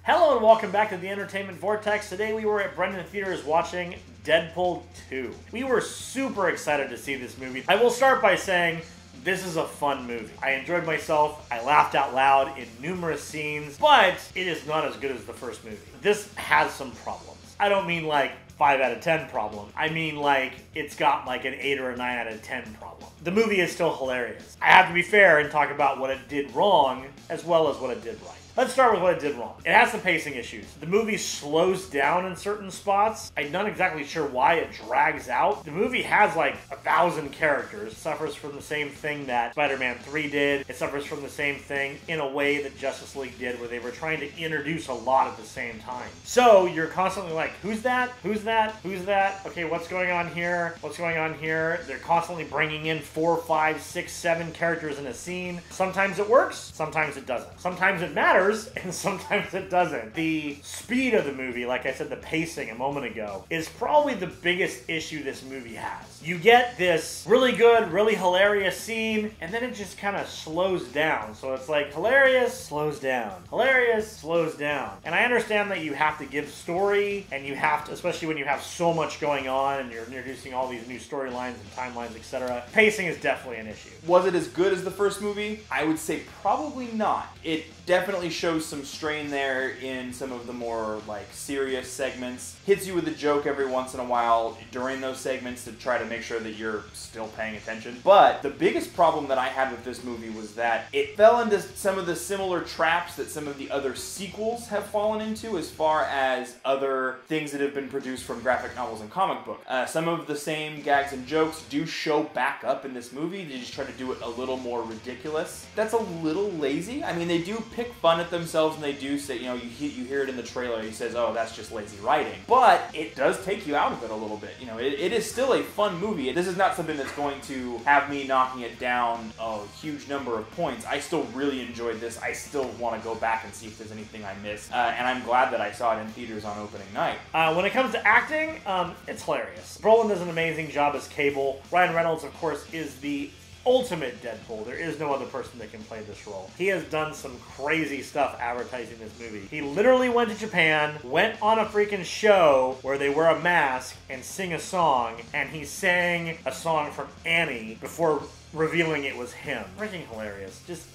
Hello and welcome back to the Entertainment Vortex. Today we were at Brendan Theaters watching Deadpool 2. We were super excited to see this movie. I will start by saying this is a fun movie. I enjoyed myself. I laughed out loud in numerous scenes, but it is not as good as the first movie. This has some problems. I don't mean like 5 out of 10 problem. I mean like it's got like an 8 or a 9 out of 10 problem. The movie is still hilarious. I have to be fair and talk about what it did wrong as well as what it did right. Let's start with what it did wrong. It has some pacing issues. The movie slows down in certain spots. I'm not exactly sure why it drags out. The movie has like 1,000 characters. It suffers from the same thing that Spider-Man 3 did. It suffers from the same thing in a way that Justice League did, where they were trying to introduce a lot at the same time. So you're constantly like, who's that? Who's that? Who's that? Okay, what's going on here? What's going on here? They're constantly bringing in 4, 5, 6, 7 characters in a scene. Sometimes it works, sometimes it doesn't. Sometimes it matters, and sometimes it doesn't. The speed of the movie, like I said, the pacing a moment ago, is probably the biggest issue this movie has. You get this really good, really hilarious scene, and then it just kind of slows down. So it's like hilarious, slows down. Hilarious, slows down. And I understand that you have to give story, and you have to, especially when you have so much going on and you're introducing all these new storylines and timelines, etc. Pacing is definitely an issue. Was it as good as the first movie? I would say probably not. It definitely shows some strain there in some of the more like serious segments. Hits you with a joke every once in a while during those segments to try to make sure that you're still paying attention. But the biggest problem that I had with this movie was that it fell into some of the similar traps that some of the other sequels have fallen into as far as other things that have been produced from graphic novels and comic book. Some of the same gags and jokes do show back up in this movie. They just try to do it a little more ridiculous. That's a little lazy. I mean, they do pick fun at themselves, and they do say, you know, you hear it in the trailer, he says, oh, that's just lazy writing. But it does take you out of it a little bit. You know, it is still a fun movie. This is not something that's going to have me knocking it down a huge number of points. I still really enjoyed this. I still want to go back and see if there's anything I missed. And I'm glad that I saw it in theaters on opening night. When it comes to acting, it's hilarious. Brolin does an amazing job as Cable. Ryan Reynolds, of course, is the ultimate Deadpool. There is no other person that can play this role. He has done some crazy stuff advertising this movie. He literally went to Japan, went on a freaking show where they wear a mask and sing a song, and he sang a song from Annie before revealing it was him. Freaking hilarious. Just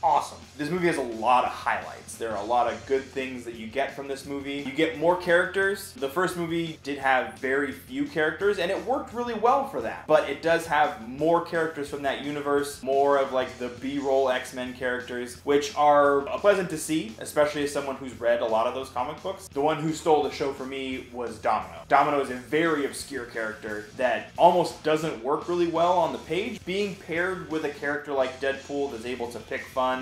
awesome. This movie has a lot of highlights. There are a lot of good things that you get from this movie. You get more characters. The first movie did have very few characters, and it worked really well for that. But it does have more characters from that universe, more of like the B-roll X-Men characters, which are pleasant to see, especially as someone who's read a lot of those comic books. The one who stole the show for me was Domino. Domino is a very obscure character that almost doesn't work really well on the page. Being paired with a character like Deadpool that's able to pick fun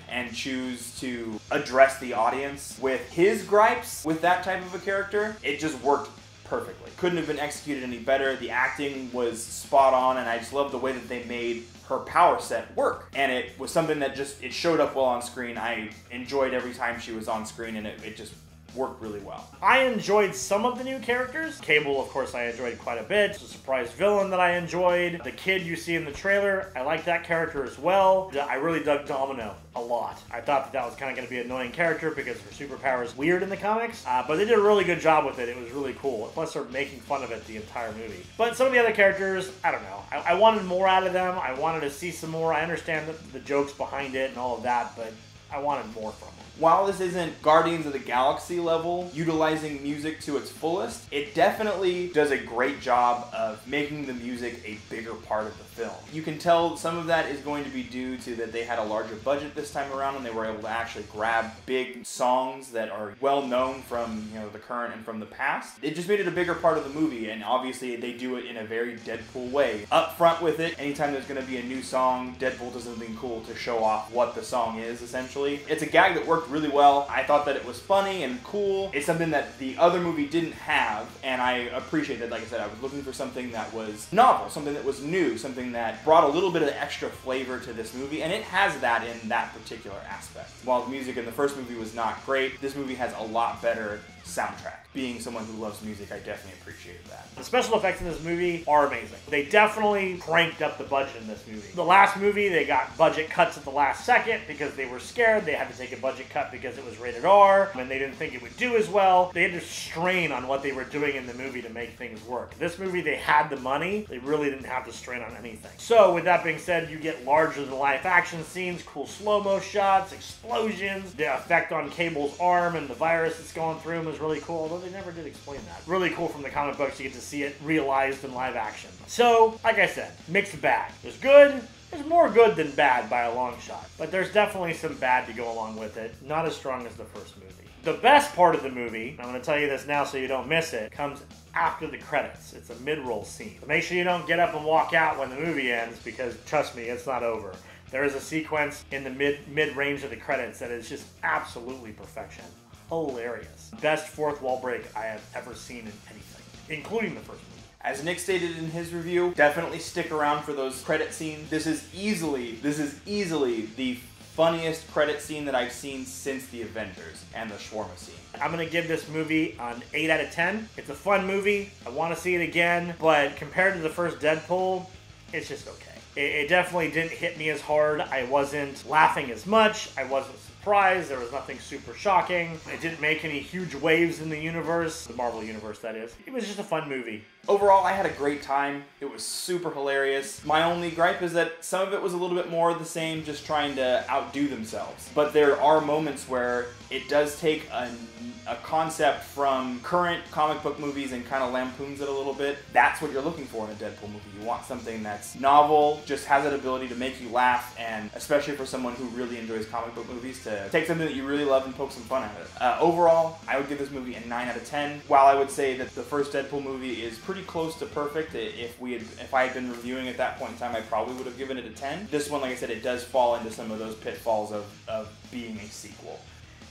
and choose to address the audience with his gripes with that type of a character, it just worked perfectly. Couldn't have been executed any better. The acting was spot on, and I just love the way that they made her power set work. And it was something that just, it showed up well on screen. I enjoyed every time she was on screen, and it just worked really well. I enjoyed some of the new characters. Cable, of course, I enjoyed quite a bit. The surprise villain that I enjoyed. The kid you see in the trailer, I like that character as well. I really dug Domino a lot. I thought that was kind of going to be an annoying character because her superpower is weird in the comics, but they did a really good job with it. It was really cool. Plus, they're making fun of it the entire movie. But some of the other characters, I don't know. I wanted more out of them. I wanted to see some more. I understand the jokes behind it and all of that, but I wanted more from them. While this isn't Guardians of the Galaxy level, utilizing music to its fullest, it definitely does a great job of making the music a bigger part of the film. You can tell some of that is going to be due to that they had a larger budget this time around, and they were able to actually grab big songs that are well known from, you know, the current and from the past. It just made it a bigger part of the movie, and obviously they do it in a very Deadpool way. Up front with it, anytime there's going to be a new song, Deadpool does something cool to show off what the song is, essentially. It's a gag that worked really well. I thought that it was funny and cool. It's something that the other movie didn't have, and I appreciate that. Like I said, I was looking for something that was novel, something that was new, something that brought a little bit of extra flavor to this movie, and it has that in that particular aspect. While the music in the first movie was not great, this movie has a lot better soundtrack. Being someone who loves music, I definitely appreciated that. The special effects in this movie are amazing. They definitely cranked up the budget in this movie. The last movie, they got budget cuts at the last second because they were scared. They had to take a budget cut because it was rated R, and they didn't think it would do as well. They had to strain on what they were doing in the movie to make things work. This movie, they had the money. They really didn't have to strain on anything. So, with that being said, you get larger-than-life action scenes, cool slow-mo shots, explosions. The effect on Cable's arm and the virus that's going through him is really cool, although they never did explain that. Really cool from the comic books. You get to see it realized in live action. So, like I said, mixed bag. There's good. There's more good than bad by a long shot. But there's definitely some bad to go along with it. Not as strong as the first movie. The best part of the movie, I'm going to tell you this now so you don't miss it, comes after the credits. It's a mid-roll scene. So make sure you don't get up and walk out when the movie ends, because trust me, it's not over. There is a sequence in the mid-range of the credits that is just absolutely perfection. Hilarious. Best fourth wall break I have ever seen in anything, including the first movie. As Nick stated in his review, definitely stick around for those credit scenes. This is easily the funniest credit scene that I've seen since the Avengers and the shawarma scene. I'm going to give this movie an 8 out of 10. It's a fun movie. I want to see it again, but compared to the first Deadpool, it's just okay. It definitely didn't hit me as hard. I wasn't laughing as much. I wasn't surprised. There was nothing super shocking. It didn't make any huge waves in the universe. The Marvel universe, that is. It was just a fun movie. Overall, I had a great time. It was super hilarious. My only gripe is that some of it was a little bit more of the same, just trying to outdo themselves. But there are moments where it does take a concept from current comic book movies and kind of lampoons it a little bit. That's what you're looking for in a Deadpool movie. You want something that's novel, just has that ability to make you laugh, and especially for someone who really enjoys comic book movies, to take something that you really love and poke some fun at it. Overall, I would give this movie a 9 out of 10. While I would say that the first Deadpool movie is pretty close to perfect, if I had been reviewing at that point in time, I probably would have given it a 10. This one, like I said, it does fall into some of those pitfalls of being a sequel.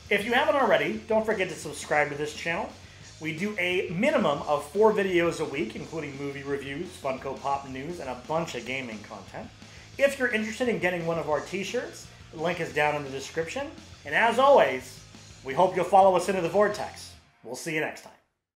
If you haven't already, don't forget to subscribe to this channel. We do a minimum of 4 videos a week, including movie reviews, Funko Pop news, and a bunch of gaming content. If you're interested in getting one of our t-shirts, the link is down in the description. And as always, we hope you'll follow us into the Vortex. We'll see you next time.